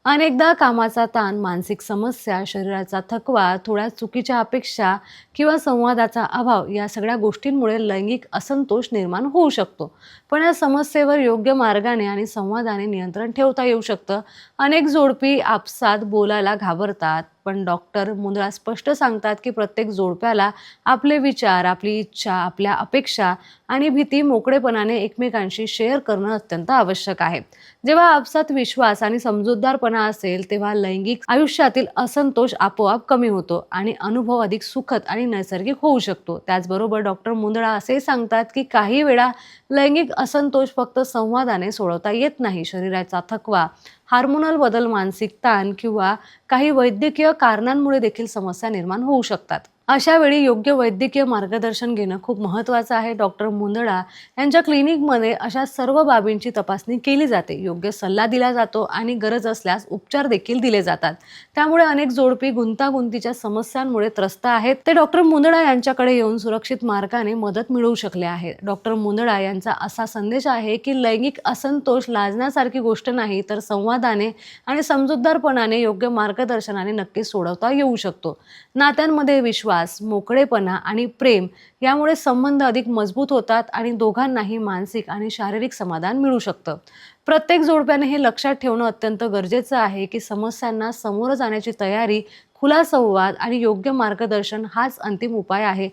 अनेकदा कामाचा ताण, मानसिक समस्या, शरीराचा थकवा, थोड्या चुकीच्या अपेक्षा किंवा संवादाचा अभाव या सगळ्या गोष्टींमुळे लैंगिक असंतोष निर्माण होऊ शकतो. पण या समस्येवर योग्य मार्गाने आणि संवादाने नियंत्रण ठेवता येऊ शकतं. अनेक जोडपी आपसात बोलायला घाबरतात, पण डॉक्टर मुंदळा स्पष्ट सांगतात की प्रत्येक जोडप्याला आपले विचार, आपली इच्छा, आपल्या अपेक्षा आणि भीती मोकळेपणाने एकमेकांशी शेअर करणं अत्यंत आवश्यक आहे. जेव्हा आपसात विश्वास आणि समजूतदारपणा असेल, तेव्हा लैंगिक आयुष्यातील असंतोष आपोआप कमी होतो आणि अनुभव अधिक सुखद आणि नैसर्गिक होऊ शकतो. त्याचबरोबर डॉक्टर मुंदळा असे सांगतात की काही वेळा लैंगिक असंतोष फक्त संवादाने सोडवता येत नाही. शरीराचा थकवा, हार्मोनल बदल, मानसिक ताण किंवा काही वैद्यकीय कारणांमुळे देखील समस्या निर्माण होऊ शकतात. अशा वेळी योग्य वैद्यकीय मार्गदर्शन घेणं खूप महत्त्वाचं आहे. डॉक्टर मुंदडा यांच्या क्लिनिकमध्ये अशा सर्व बाबींची तपासणी केली जाते. योग्य सल्ला दिला जातो आणि गरज असल्यास उपचार देखील दिले जातात. त्यामुळे अनेक जोडपी गुंतागुंतीच्या समस्यांमुळे त्रस्त आहेत. ते डॉक्टर मुंदडा यांच्याकडे येऊन सुरक्षित मार्गाने मदत मिळवू शकले आहेत. डॉक्टर मुंदडा यांचा असा संदेश आहे की लैंगिक असंतोष लाजण्यासारखी गोष्ट नाही, तर संवादाने आणि समजूतदारपणाने, योग्य मार्गदर्शनाने नक्कीच सोडवता येऊ शकतो. नात्यांमध्ये विश्वास, मोकळेपणा आणि प्रेम यामुळे संबंध अधिक मजबूत होतात आणि दोघांनाही मानसिक आणि शारीरिक समाधान मिळू शकतं. प्रत्येक जोडप्याने हे लक्षात ठेवणं अत्यंत गरजेचं आहे की समस्यांना समोर जाण्याची तयारी, खुला संवाद आणि योग्य मार्गदर्शन हाच अंतिम उपाय आहे.